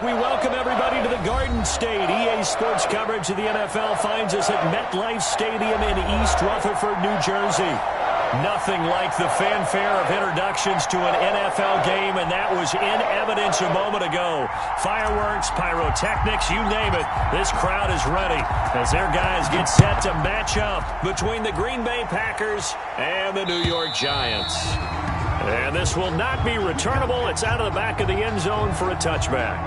We welcome everybody to the Garden State. EA Sports coverage of the NFL finds us at MetLife Stadium in East Rutherford, New Jersey. Nothing like the fanfare of introductions to an NFL game, and that was in evidence a moment ago. Fireworks, pyrotechnics, you name it. This crowd is ready as their guys get set to match up between the Green Bay Packers and the New York Giants. And this will not be returnable. It's out of the back of the end zone for a touchback.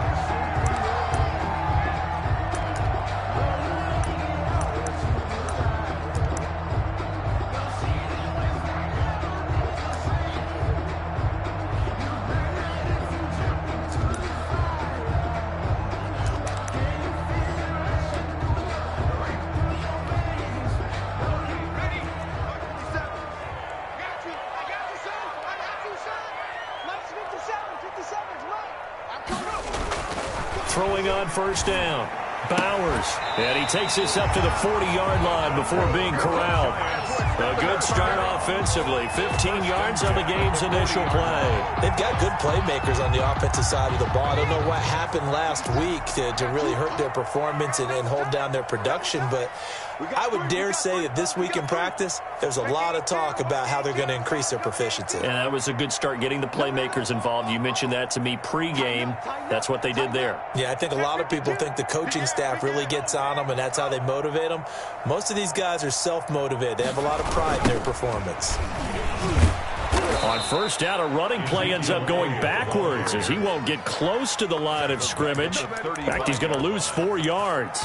Throwing on first down. Bowers. And he takes this up to the 40-yard line before being corralled. A good start offensively. 15 yards on the game's initial play. They've got good playmakers on the offensive side of the ball. I don't know what happened last week to really hurt their performance and hold down their production, but I would dare say that this week in practice, there's a lot of talk about how they're going to increase their proficiency. And that was a good start getting the playmakers involved. You mentioned that to me pregame. That's what they did there. Yeah, I think a lot of people think the coaching staff really gets on them, and that's how they motivate them. Most of these guys are self-motivated. They have a lot of pride in their performance. On first down, a running play ends up going backwards as he won't get close to the line of scrimmage. In fact, he's going to lose 4 yards.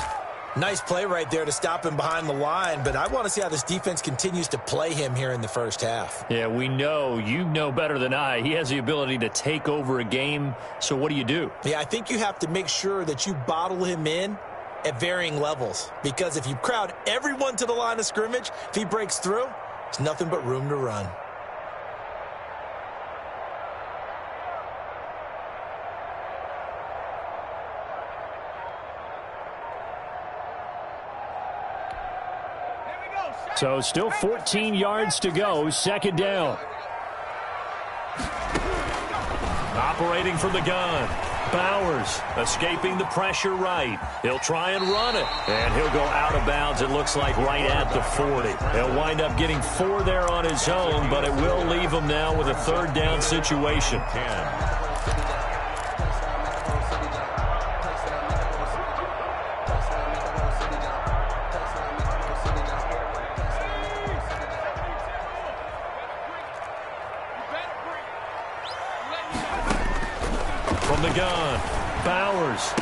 Nice play right there to stop him behind the line, but I want to see how this defense continues to play him here in the first half. Yeah, we know. You know better than I. He has the ability to take over a game, so what do you do? Yeah, I think you have to make sure that you bottle him in at varying levels, because if you crowd everyone to the line of scrimmage, if he breaks through, there's nothing but room to run. So still 14 yards to go, second down. Operating from the gun. Bowers escaping the pressure right. He'll try and run it. And he'll go out of bounds, it looks like, right at the 40. He'll wind up getting 4 there on his own, but it will leave him now with a third down situation. From the gun, Bowers.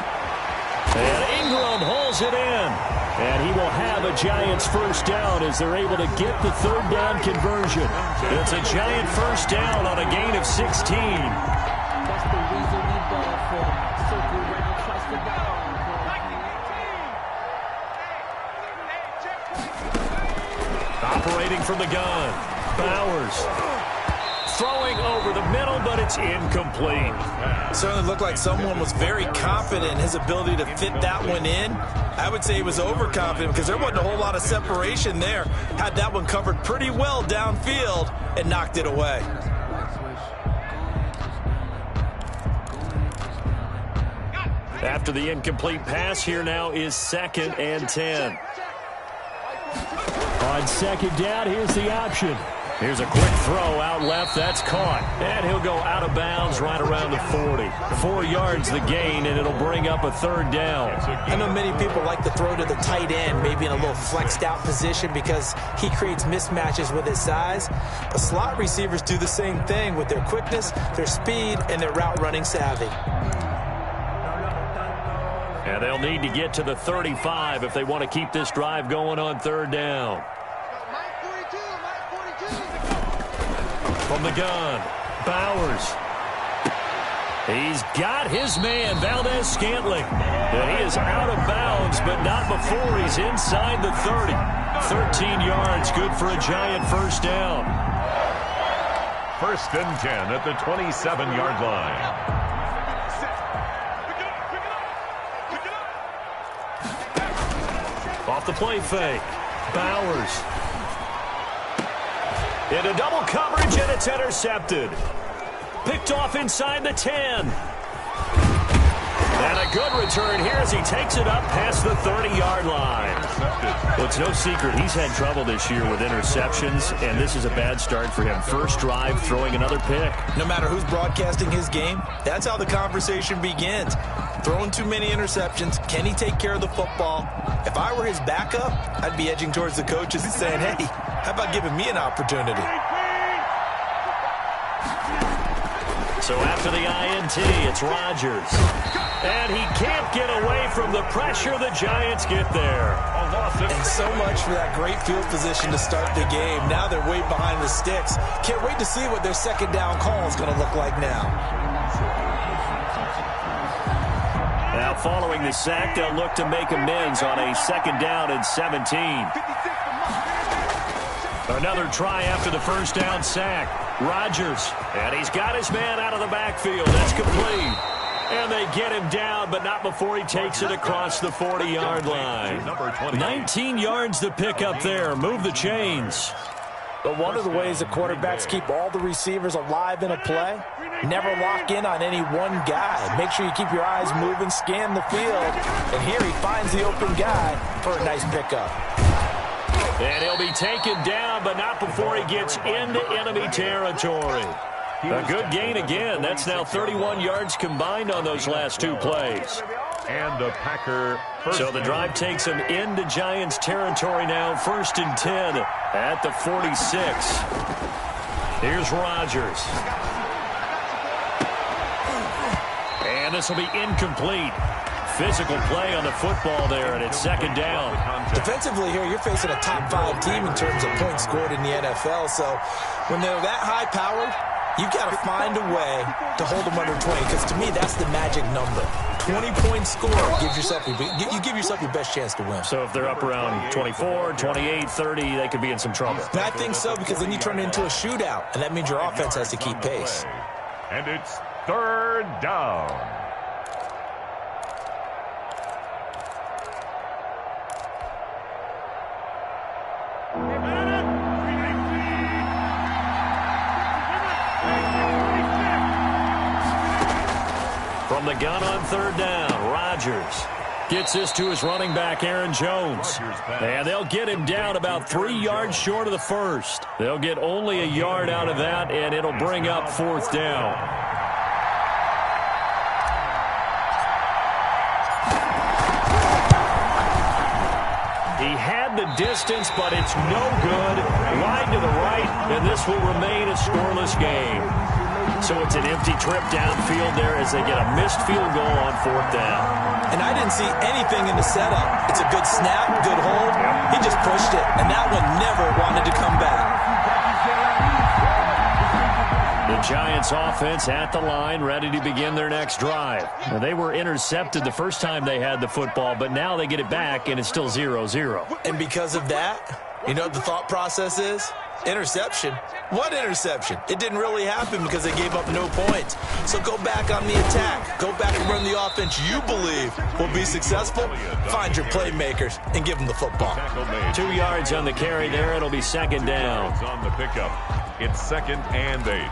And Ingram hauls it in. And he will have a Giants first down as they're able to get the third down conversion. It's a Giant first down on a gain of 16. That's the reason we ball for. Circle round, trust the God. Operating from the gun, Bowers. Throwing over the middle, but it's incomplete. Certainly looked like someone was very confident in his ability to fit that one in. I would say he was overconfident because there wasn't a whole lot of separation there. Had that one covered pretty well downfield and knocked it away. After the incomplete pass, here now is 2nd and 10. On second down, here's the option. Here's a quick throw out left. That's caught. And he'll go out of bounds right around the 40. 4 yards the gain, and it'll bring up a third down. I know many people like to throw to the tight end, maybe in a little flexed out position because he creates mismatches with his size. But slot receivers do the same thing with their quickness, their speed, and their route running savvy. And they'll need to get to the 35 if they want to keep this drive going on third down. From the gun, Bowers. He's got his man, Valdez-Scantling. And he is out of bounds, but not before he's inside the 30. 13 yards, good for a Giant first down. 1st and 10 at the 27-yard line. Off the play fake, Bowers. Into double coverage, and it's intercepted. Picked off inside the 10. And a a good return here as he takes it up past the 30-yard line. Well, it's no secret he's had trouble this year with interceptions, and this is a bad start for him. First drive, throwing another pick. No matter who's broadcasting his game, that's how the conversation begins. Throwing too many interceptions. Can he take care of the football? If I were his backup, I'd be edging towards the coaches and saying, hey, how about giving me an opportunity? So after the INT, it's Rodgers. And he can't get away from the pressure. The Giants get there. And so much for that great field position to start the game. Now they're way behind the sticks. Can't wait to see what their second down call is going to look like now. Now following the sack, they'll look to make amends on a second down and 17. Another try after the first down sack. Rodgers, and he's got his man out of the backfield. That's complete. And they get him down, but not before he takes it across the 40-yard line. 19 yards to pick up there. Move the chains. But one of the ways that quarterbacks keep all the receivers alive in a play, never lock in on any one guy. Make sure you keep your eyes moving, scan the field. And here he finds the open guy for a nice pickup. And he'll be taken down, but not before he gets into enemy territory. A good gain again. That's now 31 yards combined on those last two plays. And the Packer first. So the drive takes him into Giants territory now. 1st and 10 at the 46. Here's Rodgers. And this will be incomplete. Physical play on the football there, and it's second down. Defensively here, you're facing a top-5 team in terms of points scored in the NFL. So when they're that high-powered, you've got to find a way to hold them under 20, because to me, that's the magic number. 20-point score gives yourself you give yourself your best chance to win. So if they're up around 24, 28, 30, they could be in some trouble. And I think so, because then you turn it into a shootout, and that means your offense has to keep pace. And it's third down. From the gun on third down, Rodgers gets this to his running back, Aaron Jones. And they'll get him down about 3 yards short of the first. They'll get only a yard out of that, and it'll bring up fourth down. He had the distance, but it's no good. Wide to the right, and this will remain a scoreless game. So it's an empty trip downfield there as they get a missed field goal on fourth down. And I didn't see anything in the setup. It's a good snap, good hold. He just pushed it, and that one never wanted to come back. The Giants offense at the line, ready to begin their next drive. Now, they were intercepted the first time they had the football, but now they get it back, and it's still 0-0. And because of that, you know what the thought process is? Interception. What interception? It didn't really happen because they gave up no points. So go back on the attack. Go back and run the offense you believe will be successful. Find your playmakers and give them the football. 2 yards on the carry there. It'll be second down. On the pickup, it's 2nd and 8.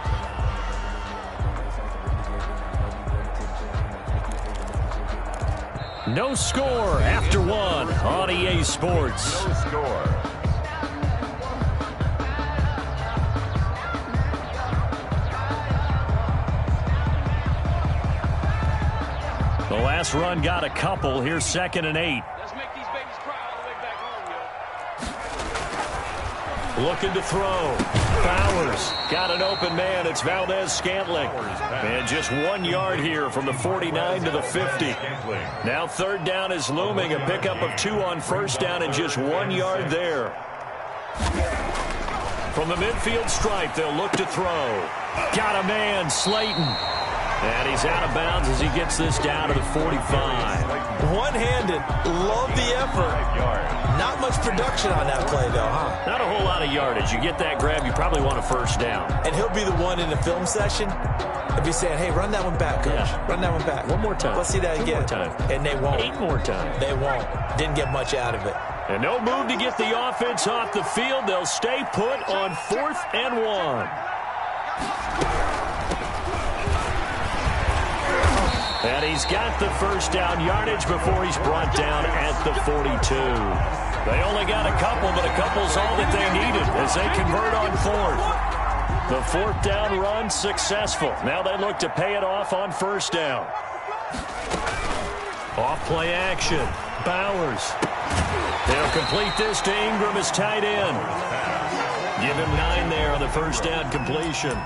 No score after one on EA Sports. No score. The last run got a couple. Here's 2nd and 8. Let's make these babies cry all the way back home, yo. Looking to throw. Bowers got an open man. It's Valdez-Scantling. And just 1 yard here from the 49 to the 50. Now third down is looming. A pickup of 2 on first down and just 1 yard there. From the midfield stripe, they'll look to throw. Got a man, Slayton. And he's out of bounds as he gets this down to the 45. One-handed. Love the effort. Not much production on that play, though, huh? Not a whole lot of yardage. You get that grab, you probably want a first down. And he'll be the one in the film session. He'll be saying, hey, run that one back, coach. Yeah. Run that one back. One more time. Let's see that again. 2 more time. And they won't. 8 more times. They won't. Didn't get much out of it. And no move to get the offense off the field. They'll stay put on 4th and 1. And he's got the first down yardage before he's brought down at the 42. They only got a couple, but a couple's all that they needed as they convert on fourth. The fourth down run successful. Now they look to pay it off on first down. Off play action. Bowers. They'll complete this to Ingram as tight end. Give him 9 there on the first down completion.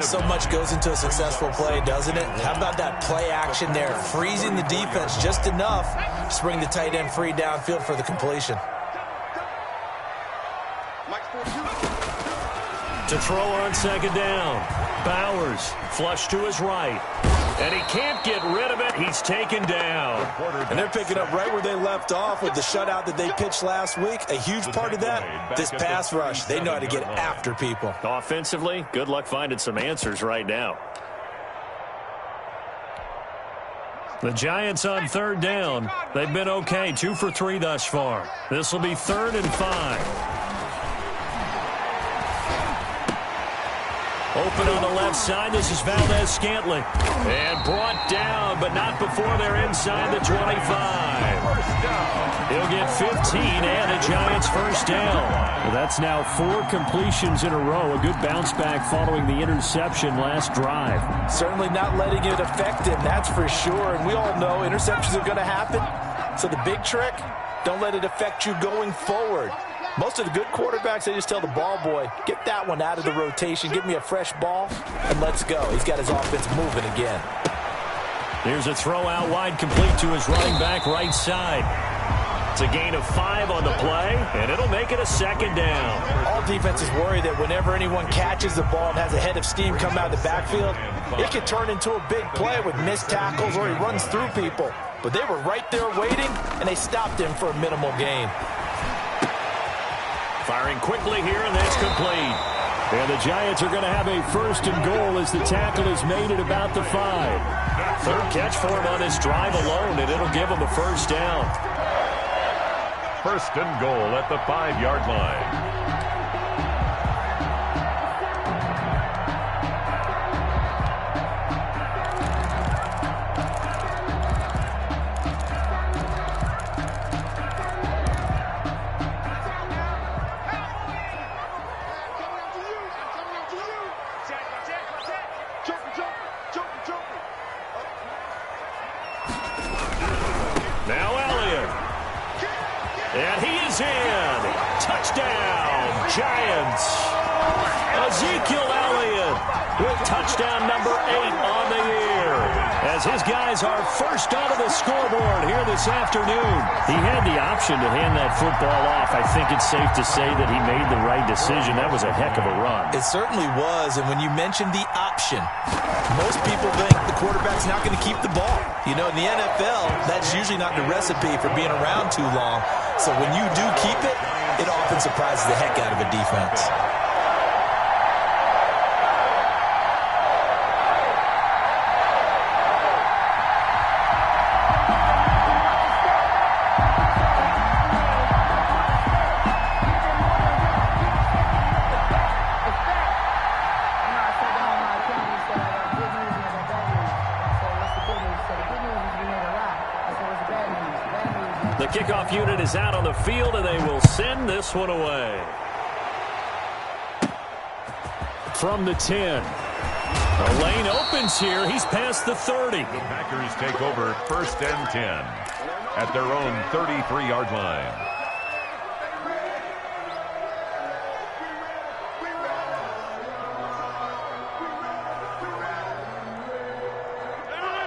So much goes into a successful play, doesn't it? How about that play action there? Freezing the defense just enough to bring the tight end free downfield for the completion. To throw on second down. Bowers flush to his right. And he can't get rid of it. He's taken down. And they're picking up right where they left off with the shutout that they pitched last week. A huge part of that, this pass rush. They know how to get after people. Offensively, good luck finding some answers right now. The Giants on third down. They've been okay, 2 for 3 thus far. This will be 3rd and 5. Open on the left side. This is Valdez-Scantling. And brought down, but not before they're inside the 25. He'll get 15 and a Giants first down. Well, that's now 4 completions in a row. A good bounce back following the interception last drive. Certainly not letting it affect him, that's for sure. And we all know interceptions are going to happen. So the big trick, don't let it affect you going forward. Most of the good quarterbacks, they just tell the ball boy, get that one out of the rotation, give me a fresh ball, and let's go. He's got his offense moving again. Here's a throw out wide, complete to his running back right side. It's a gain of 5 on the play, and it'll make it a second down. All defenses worry that whenever anyone catches the ball and has a head of steam come out of the backfield, it could turn into a big play with missed tackles or he runs through people. But they were right there waiting, and they stopped him for a minimal gain. Firing quickly here, and that's complete. And the Giants are going to have a 1st and goal as the tackle is made at about the 5. 3rd catch for him on this drive alone, and it'll give him a first down. 1st and goal at the 5-yard line. And he is in. Touchdown, Giants. Ezekiel Elliott with touchdown number 8 on the year. As his guys are first onto the scoreboard here this afternoon. He had the option to hand that football off. I think it's safe to say that he made the right decision. That was a heck of a run. It certainly was, and when you mentioned the option, most people think the quarterback's not going to keep the ball. You know, in the NFL, that's usually not the recipe for being around too long. So when you do keep it, it often surprises the heck out of a defense. The kickoff unit is out on the field, and they will send this one away. From the 10. The lane opens here. He's past the 30. The Packers take over 1st and 10 at their own 33-yard line.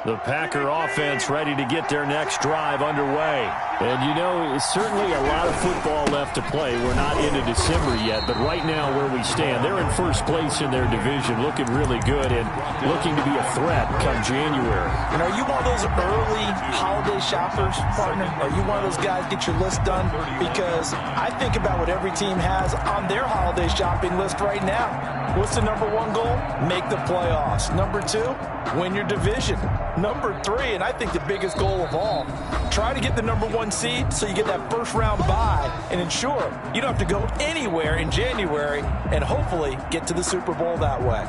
The Packer offense ready to get their next drive underway. And, you know, it's certainly a lot of football left to play. We're not into December yet, but right now where we stand, they're in first place in their division, looking really good and looking to be a threat come January. And are you one of those early holiday shoppers, partner? Are you one of those guys get your list done? Because I think about what every team has on their holiday shopping list right now. What's the number 1 goal? Make the playoffs. Number 2, win your division. Number 3, and I think the biggest goal of all, try to get the number 1 seed so you get that first round bye and ensure you don't have to go anywhere in January and hopefully get to the Super Bowl that way.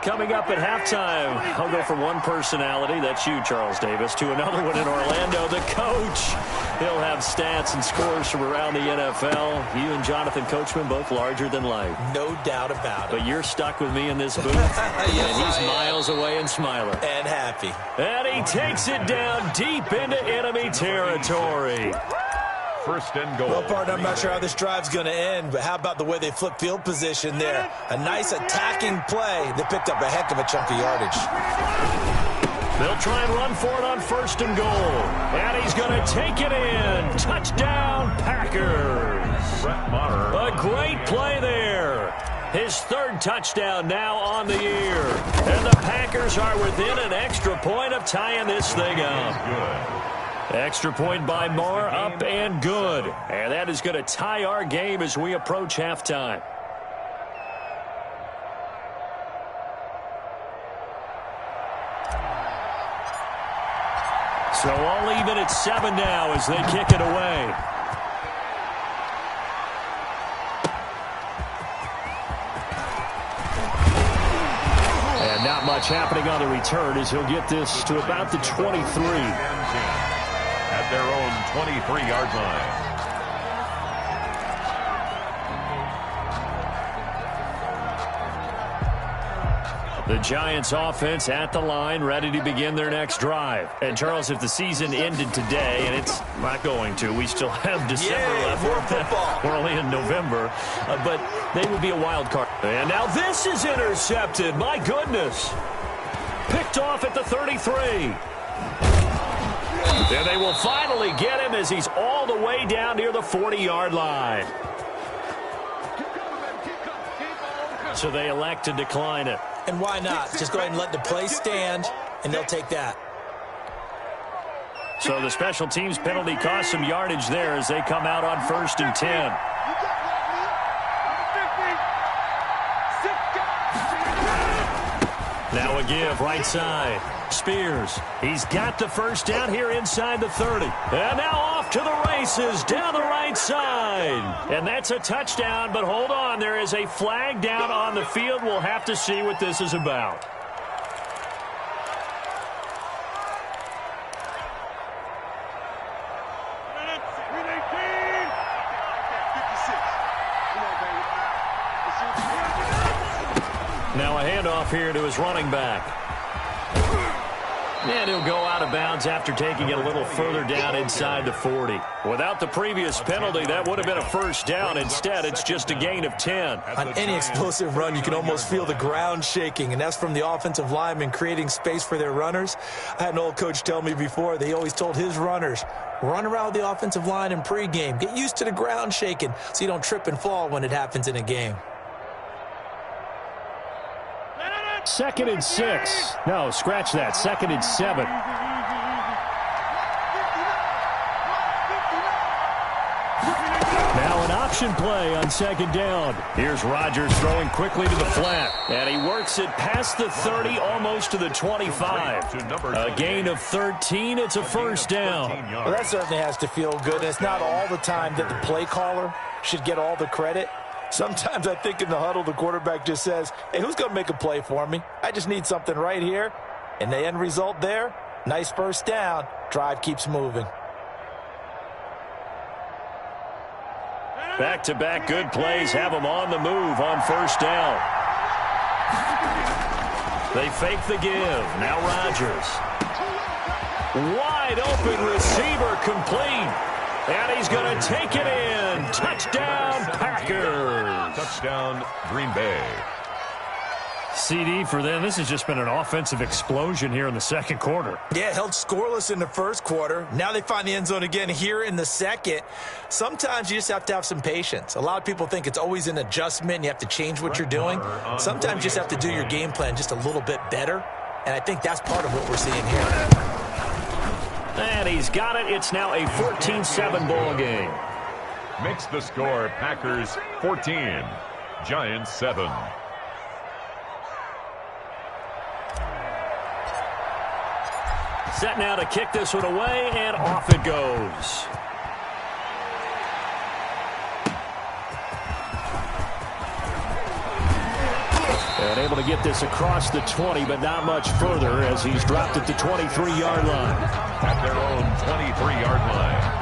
Coming up at halftime, I'll go from one personality, that's you, Charles Davis, to another one in Orlando, the coach. He'll have stats and scores from around the NFL. You and Jonathan Coachman both larger than life. No doubt about it. But you're stuck with me in this booth, yes, and he's miles away and smiling. And happy. And he takes it down deep into enemy territory. First and goal. Well, partner, I'm not sure how this drive's going to end, but how about the way they flip field position there? A nice attacking play. They picked up a heck of a chunk of yardage. They'll try and run for it on first and goal. And he's going to take it in. Touchdown, Packers. Brett Maher. A great play there. His third touchdown now on the year. And the Packers are within an extra point of tying this thing up. Good. Extra point by Maher, up and good. And that is going to tie our game as we approach halftime. So all even at 7 now as they kick it away. And not much happening on the return as he'll get this to about the 23. At their own 23-yard line. The Giants offense at the line, ready to begin their next drive. And, Charles, if the season ended today, and it's not going to, we still have December left. More football. We're only in November, but they would be a wild card. And now this is intercepted. My goodness. Picked off at the 33. And they will finally get him as he's all the way down near the 40-yard line. So they elect to decline it. And why not? Just go ahead and let the play stand, and they'll take that. So the special teams penalty cost some yardage there as they come out on first and 10. Now a give right side. Spears. He's got the first down here inside the 30. And now off to the races down the right side. And that's a touchdown, but hold on. There is a flag down on the field. We'll have to see what this is about. Now a handoff here to his running back. And he'll go out of bounds after taking it a little further down inside the 40. Without the previous penalty, that would have been a first down. Instead, it's just a gain of 10. On any explosive run, you can almost feel the ground shaking, and that's from the offensive linemen creating space for their runners. I had an old coach tell me before, they always told his runners, run around the offensive line in pregame. Get used to the ground shaking so you don't trip and fall when it happens in a game. 2nd and 6. No, scratch that. 2nd and 7. Now an option play on 2nd down. Here's Rodgers throwing quickly to the flat. And he works it past the 30, almost to the 25. A gain of 13. It's a first down. Well, that certainly has to feel good. And it's not all the time that the play caller should get all the credit. Sometimes I think in the huddle, the quarterback just says, hey, who's going to make a play for me? I just need something right here. And the end result there, nice first down. Drive keeps moving. Back-to-back good plays have them on the move on first down. They fake the give. Now Rodgers. Wide open receiver complete. And he's going to take it in. Touchdown, Packers. Touchdown, Green Bay. CD for them. This has just been an offensive explosion here in the second quarter. Yeah, held scoreless in the first quarter. Now they find the end zone again here in the second. Sometimes you just have to have some patience. A lot of people think it's always an adjustment. You have to change what you're doing. Sometimes you just have to do your game plan just a little bit better. And I think that's part of what we're seeing here. And he's got it. It's now a 14-7 ball game. Makes the score Packers 14, Giants 7. Set now to kick this one away, and off it goes. And able to get this across the 20, but not much further as he's dropped at the 23-yard line. At their own 23-yard line.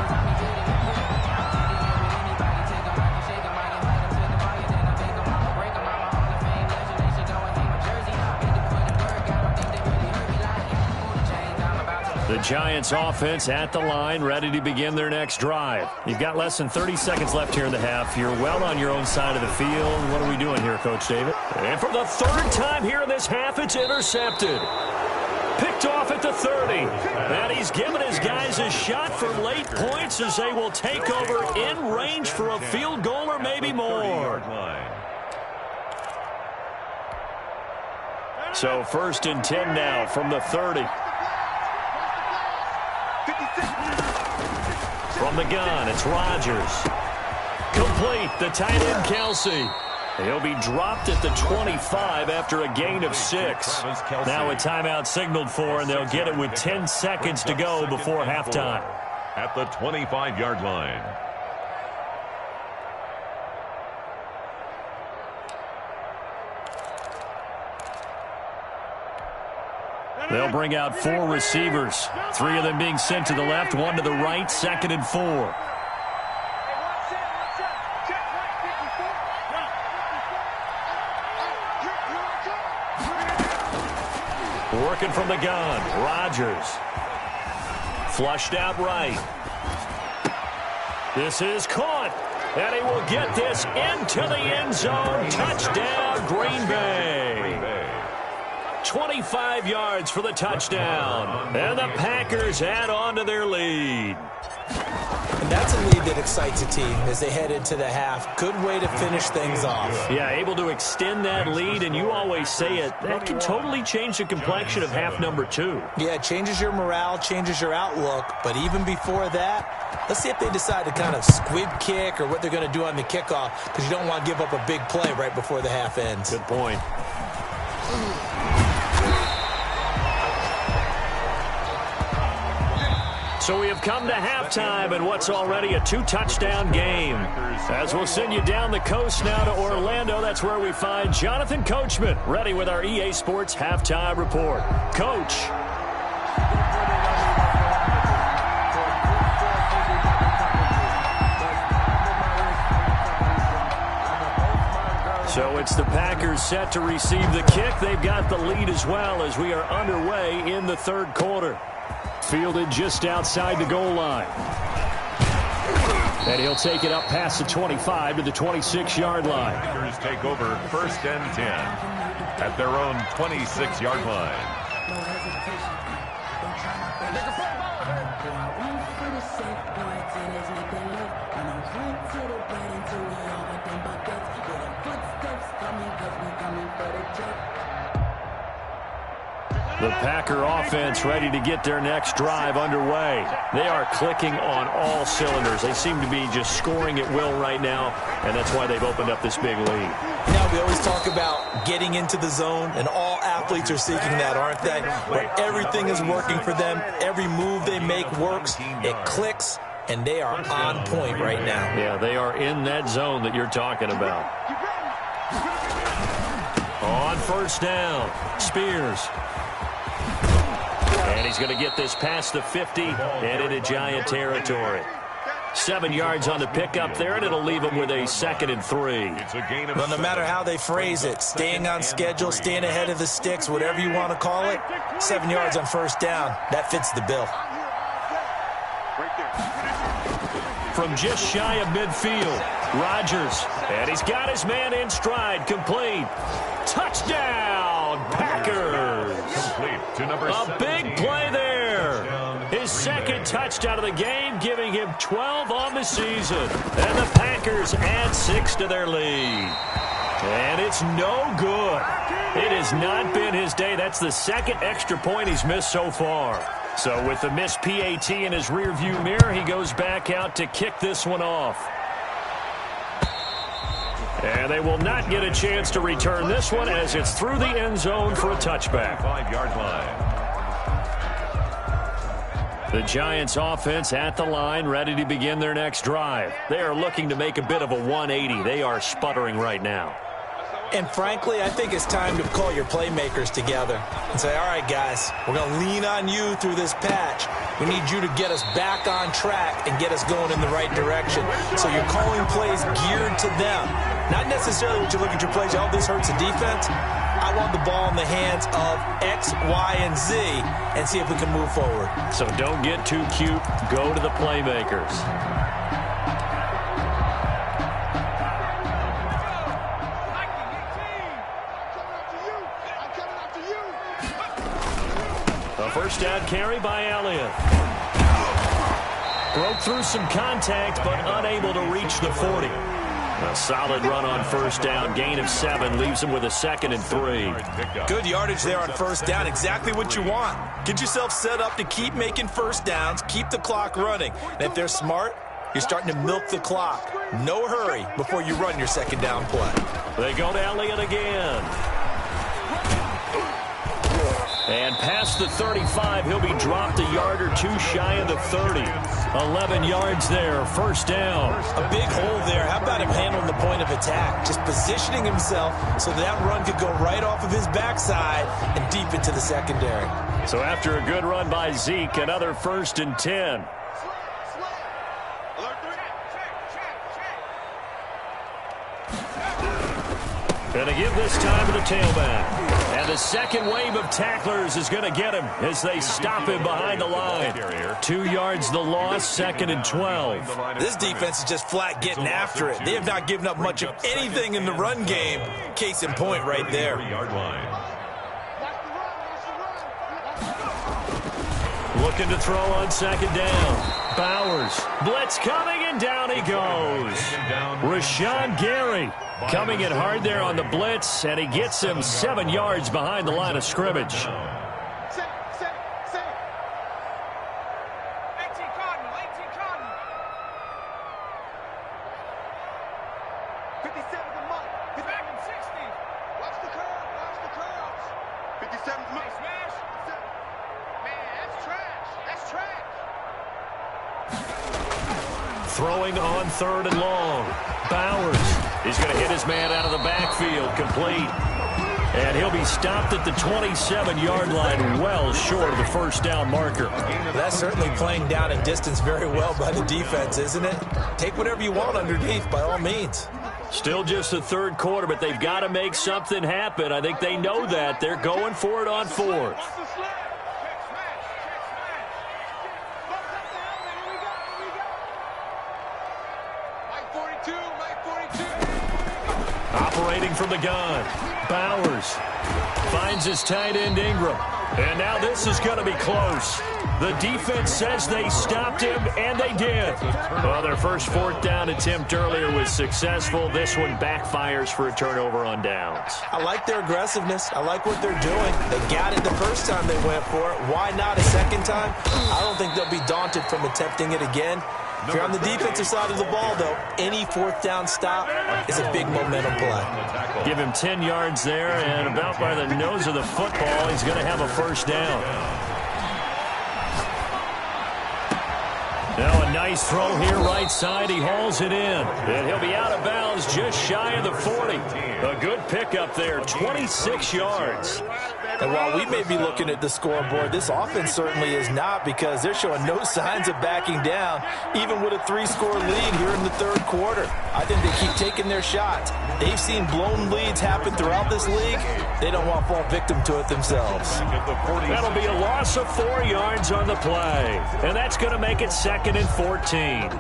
The Giants offense at the line, ready to begin their next drive. You've got less than 30 seconds left here in the half. You're well on your own side of the field. What are we doing here, Coach David? And for the third time here in this half, it's intercepted. Picked off at the 30. And he's given his guys a shot for late points as they will take over in range for a field goal or maybe more. So 1st and 10 now from the 30. From the gun, it's Rodgers. Complete, the tight end, Kelsey. He'll be dropped at the 25 after a gain of 6. Now a timeout signaled for, and they'll get it with 10 seconds to go before halftime. At the 25-yard line. They'll bring out 4 receivers. 3 of them being sent to the left, 1 to the right, 2nd and 4. Working from the gun, Rodgers. Flushed out right. This is caught, and he will get this into the end zone. Touchdown, Green Bay. 25 yards for the touchdown. And the Packers add on to their lead. And that's a lead that excites a team as they head into the half. Good way to finish things off. Yeah, able to extend that lead, and you always say it, that can totally change the complexion of half number 2. Yeah, it changes your morale, changes your outlook. But even before that, let's see if they decide to kind of squib kick or what they're going to do on the kickoff, because you don't want to give up a big play right before the half ends. Good point. So we have come to halftime in what's already a 2-touchdown game. As we'll send you down the coast now to Orlando, that's where we find Jonathan Coachman, ready with our EA Sports Halftime Report. Coach. So it's the Packers set to receive the kick. They've got the lead as well as we are underway in the 3rd quarter. Fielded just outside the goal line. And he'll take it up past the 25 to the 26-yard line. Packers take over 1st and 10 at their own 26-yard line. The Packer offense ready to get their next drive underway. They are clicking on all cylinders. They seem to be just scoring at will right now, and that's why they've opened up this big lead. Now, we always talk about getting into the zone, and all athletes are seeking that, aren't they? Where everything is working for them. Every move they make works. It clicks, and they are on point right now. Yeah, they are in that zone that you're talking about. On 1st down, Spears. And he's going to get this past the 50 and into Giant territory. 7 yards on the pickup there, and it'll leave him with a 2nd and 3. Well, no matter how they phrase it, staying on schedule, staying ahead of the sticks, whatever you want to call it, 7 yards on 1st down, that fits the bill. From just shy of midfield, Rodgers. And he's got his man in stride, complete. Touchdown, Packers. Complete to number A big play there. His 2nd touchdown of the game, giving him 12 on the season. And the Packers add 6 to their lead. And it's no good. It has not been his day. That's the 2nd extra point he's missed so far. So with the missed PAT in his rearview mirror, he goes back out to kick this one off. And they will not get a chance to return this one as it's through the end zone for a touchback. 5-yard line. The Giants offense at the line, ready to begin their next drive. They are looking to make a bit of a 180. They are sputtering right now. And frankly, I think it's time to call your playmakers together and say, all right, guys, we're going to lean on you through this patch. We need you to get us back on track and get us going in the right direction. So you're calling plays geared to them. Not necessarily what you look at your plays, oh, this hurts the defense. I want the ball in the hands of X, Y, and Z and see if we can move forward. So don't get too cute. Go to the playmakers. A first down carry by Elliott. Broke through some contact, but unable to reach the 40. A solid run on first down. Gain of 7 leaves him with a 2nd and 3. Good yardage there on first down. Exactly what you want. Get yourself set up to keep making first downs, keep the clock running. And if they're smart, you're starting to milk the clock. No hurry before you run your second down play. They go to Elliott again. And past the 35, he'll be dropped a yard or two shy of the 30. 11 yards there, first down. A big hole there. How about him handling the point of attack? Just positioning himself so that run could go right off of his backside and deep into the secondary. So after a good run by Zeke, another 1st and 10. Going to give this time to the tailback. And the second wave of tacklers is going to get him as they stop him behind the line. 2 yards the loss, 2nd and 12. This defense is just flat getting after it. They have not given up much of anything in the run game. Case in point right there. Looking to throw on 2nd down. Bowers. Blitz coming, and down he goes. Rashawn Gary coming in hard there on the blitz, and he gets him 7 yards behind the line of scrimmage. Throwing on 3rd and long. Bowers is going to hit his man out of the backfield, complete. And he'll be stopped at the 27-yard line, well short of the first down marker. That's certainly playing down in distance very well by the defense, isn't it? Take whatever you want underneath, by all means. Still just the 3rd quarter, but they've got to make something happen. I think they know that. They're going for it on 4th. Operating from the gun, Bowers finds his tight end Ingram. And now this is going to be close. The defense says they stopped him, and they did. Well, their first 4th down attempt earlier was successful. This one backfires for a turnover on downs. I like their aggressiveness. I like what they're doing. They got it the first time they went for it. Why not a second time? I don't think they'll be daunted from attempting it again. If you're on the defensive side of the ball, though, any 4th down stop is a big momentum play. Give him 10 yards there, and about by the nose of the football, he's going to have a first down. Now a nice throw here right side. He hauls it in, and he'll be out of bounds just shy of the 40. A good pickup there, 26 yards. And while we may be looking at the scoreboard, this offense certainly is not, because they're showing no signs of backing down, even with a 3-score lead here in the 3rd quarter. I think they keep taking their shots. They've seen blown leads happen throughout this league. They don't want to fall victim to it themselves. That'll be a loss of 4 yards on the play, and that's going to make it 2nd and 14.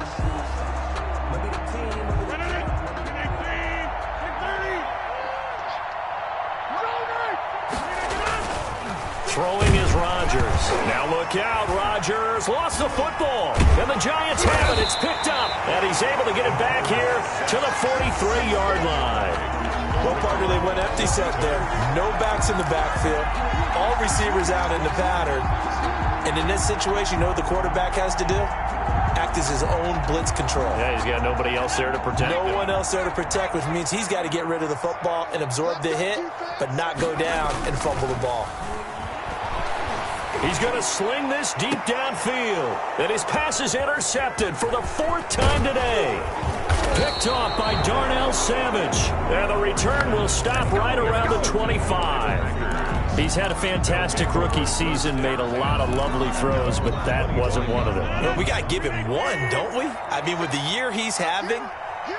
Throwing is Rodgers. Now look out, Rodgers lost the football, and the Giants have it. It's picked up, and he's able to get it back here to the 43-yard line. Well, partner, they went empty set there. No backs in the backfield. All receivers out in the pattern. And in this situation, you know what the quarterback has to do? Act as his own blitz control. Yeah, he's got nobody else there to protect him. No one else there to protect, which means he's got to get rid of the football and absorb the hit, but not go down and fumble the ball. He's going to sling this deep downfield, and his pass is intercepted for the 4th time today. Picked off by Darnell Savage. And the return will stop right around the 25. He's had a fantastic rookie season, made a lot of lovely throws, but that wasn't one of them. Well, we got to give him one, don't we? I mean, with the year he's having,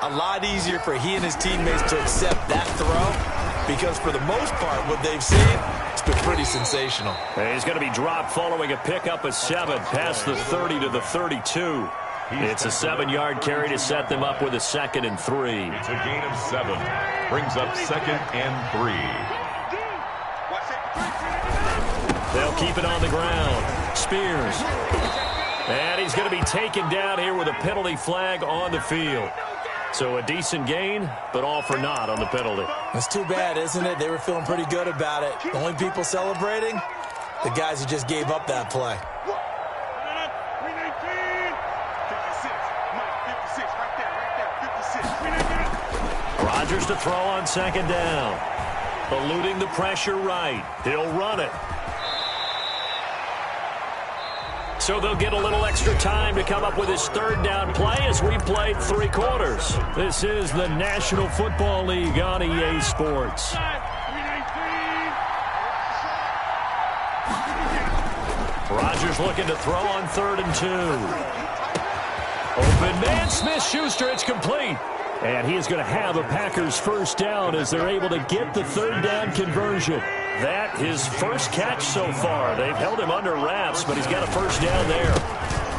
a lot easier for he and his teammates to accept that throw, because for the most part, what they've seen, it's been pretty sensational. And he's going to be dropped following a pickup of 7 past the 30 to the 32. It's a 7-yard carry to set them up with a 2nd and 3. It's a gain of 7. Brings up 2nd and 3. They'll keep it on the ground. Spears. And he's going to be taken down here with a penalty flag on the field. So a decent gain, but all for naught on the penalty. That's too bad, isn't it? They were feeling pretty good about it. The only people celebrating, the guys who just gave up that play. Rodgers to throw on 2nd down. Eluding the pressure right. He'll run it. So they'll get a little extra time to come up with his 3rd down play as we played 3 quarters. This is the National Football League on EA Sports. Rodgers looking to throw on 3rd and 2. Open man, Smith-Schuster, it's complete. And he is going to have a Packers 1st down as they're able to get the 3rd down conversion. That his first catch so far. They've held him under wraps, but he's got a 1st down there.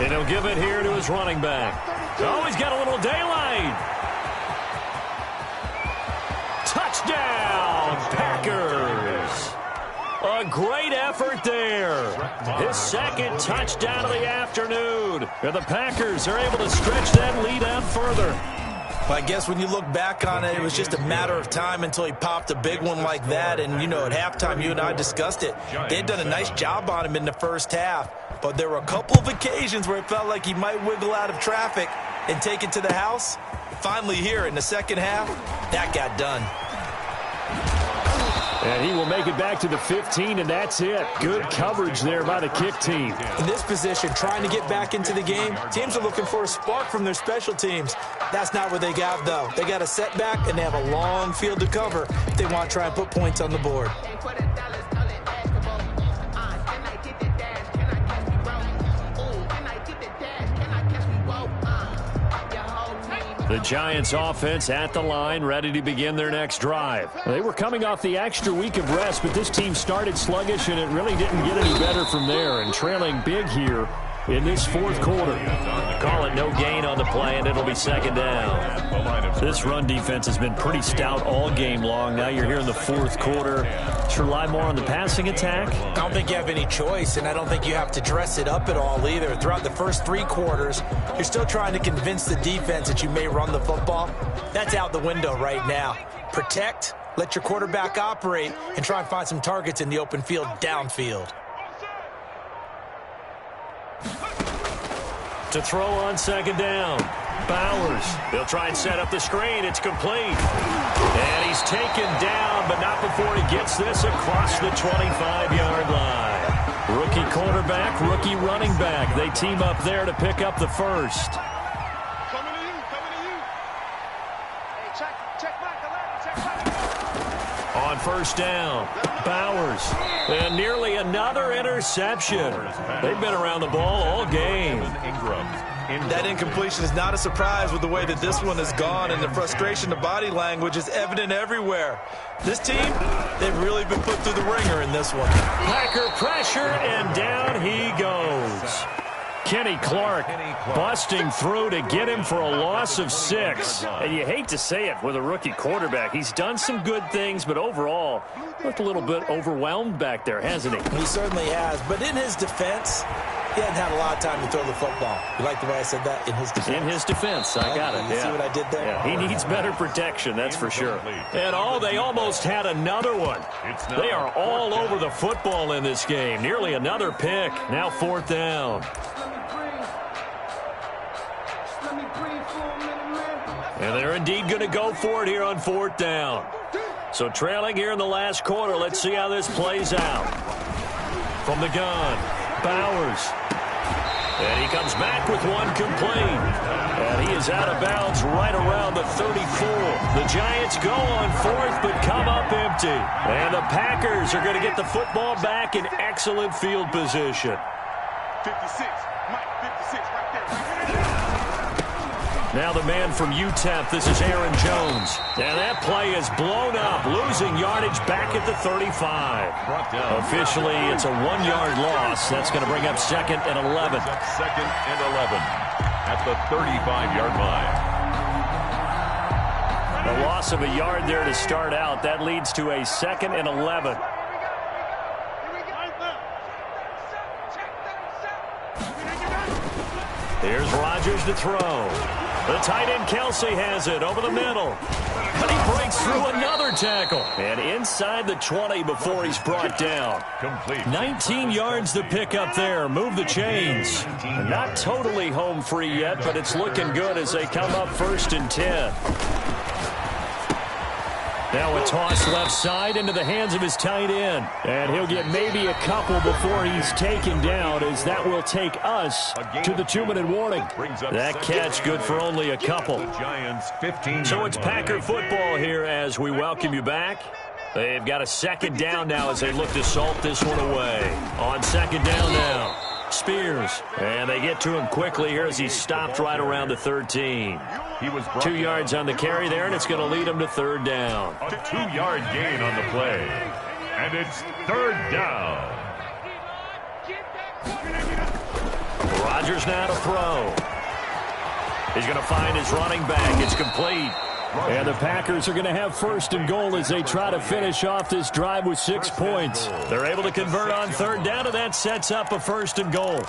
And he'll give it here to his running back. Oh, he's got a little daylight. Touchdown, Packers. A great effort there. His 2nd touchdown of the afternoon. And the Packers are able to stretch that lead out further. Well, I guess when you look back on it, it was just a matter of time until he popped a big one like that. And, you know, at halftime, you and I discussed it. They had done a nice job on him in the first half. But there were a couple of occasions where it felt like he might wiggle out of traffic and take it to the house. Finally here in the second half, that got done. And he will make it back to the 15, and that's it. Good coverage there by the kick team. In this position, trying to get back into the game, teams are looking for a spark from their special teams. That's not what they got, though. They got a setback, and they have a long field to cover if they want to try and put points on the board. The Giants offense at the line, ready to begin their next drive. They were coming off the extra week of rest, but this team started sluggish, and it really didn't get any better from there. And trailing big here in this 4th quarter. Call it no gain on the play, and it'll be 2nd down. This run defense has been pretty stout all game long. Now you're here in the 4th quarter. Should rely more on the passing attack? I don't think you have any choice, and I don't think you have to dress it up at all either. Throughout the first 3 quarters, you're still trying to convince the defense that you may run the football. That's out the window right now. Protect, let your quarterback operate, and try and find some targets in the open field downfield. To throw on 2nd down. Bowers. They'll try and set up the screen. It's complete. And he's taken down, but not before he gets this across the 25-yard line. Rookie quarterback, rookie running back. They team up there to pick up the 1st. Coming to you. Hey, check back. On 1st down, Bowers. And nearly another interception. They've been around the ball all game. That incompletion is not a surprise with the way that this one has gone, and the frustration, the body language is evident everywhere. This team, they've really been put through the ringer in this one. Packer pressure, and down he goes. Kenny Clark busting through to get him for a loss of 6. And you hate to say it with a rookie quarterback. He's done some good things, but overall, looked a little bit overwhelmed back there, hasn't he? He certainly has, but in his defense, he hadn't had a lot of time to throw the football. You like the way I said that? In his defense. In his defense, I got it. You see what I did there? Yeah, he needs better protection, that's for sure. And they almost had another one. They are all over the football in this game. Nearly another pick. Now 4th down. And they're indeed going to go for it here on 4th down. So trailing here in the last quarter. Let's see how this plays out. From the gun, Bowers. And he comes back with one complete. And he is out of bounds right around the 34. The Giants go on fourth but come up empty. And the Packers are going to get the football back in excellent field position. 56. Mike, 56 right there. Now the man from UTEP, this is Aaron Jones. And that play is blown up, losing yardage back at the 35. Officially, it's a 1-yard loss. That's going to bring up 2nd and 11. 2nd and 11 at the 35-yard line. A loss of a yard there to start out. That leads to a 2nd and 11. Here's Rodgers to throw. The tight end Kelsey has it over the middle. But he breaks through another tackle. And inside the 20 before he's brought down. Complete. 19 yards to pick up there. Move the chains. Not totally home free yet, but it's looking good as they come up 1st and 10. Now a toss left side into the hands of his tight end. And he'll get maybe a couple before he's taken down, as that will take us to the 2-minute warning. That catch good for only a couple. Giants 15. So it's Packer football here as we welcome you back. They've got a 2nd down now as they look to salt this one away. On 2nd down now, Spears. And they get to him quickly here as he's stopped right around the 13. He was 2 yards on the carry there, and it's going to lead him to 3rd down. A 2-yard gain on the play. And it's 3rd down. Rodgers now to throw. He's going to find his running back. It's complete. And the Packers are going to have 1st and goal as they try to finish off this drive with 6 points. They're able to convert on 3rd down, and that sets up a 1st and goal.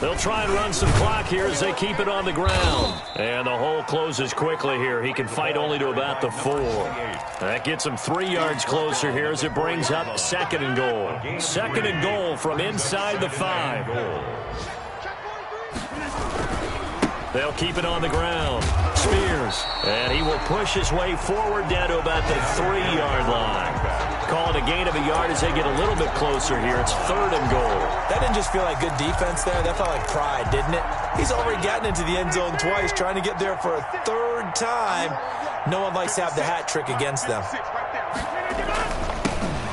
They'll try and run some clock here as they keep it on the ground. And the hole closes quickly here. He can fight only to about the 4. That gets him 3 yards closer here as it brings up 2nd and goal. 2nd and goal from inside the 5. They'll keep it on the ground. Spears. And he will push his way forward down to about the 3-yard line. Call it a gain of a yard as they get a little bit closer here. It's 3rd and goal. That didn't just feel like good defense there. That felt like pride, didn't it? He's already gotten into the end zone twice, trying to get there for a 3rd time. No one likes to have the hat trick against them.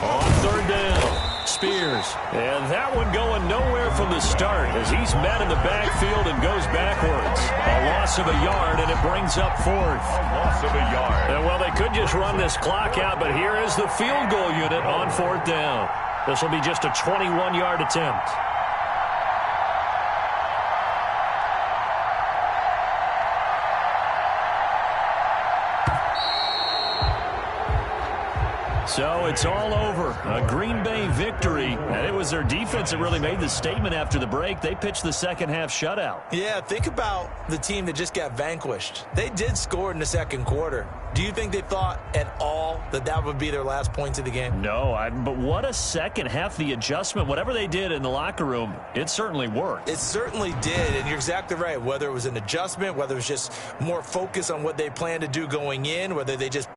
On 3rd down, Spears. And that one going nowhere from the start as he's met in the backfield and goes backwards. A loss of a yard, and it brings up 4th. A loss of a yard. And, well, they could just run this clock out, but here is the field goal unit on 4th down. This will be just a 21-yard attempt. So it's all over. A Green Bay victory. And it was their defense that really made the statement after the break. They pitched the second-half shutout. Yeah, think about the team that just got vanquished. They did score in the 2nd quarter. Do you think they thought at all that that would be their last points of the game? No, but what a second half. The adjustment, whatever they did in the locker room, it certainly worked. It certainly did, and you're exactly right. Whether it was an adjustment, whether it was just more focus on what they planned to do going in, whether they just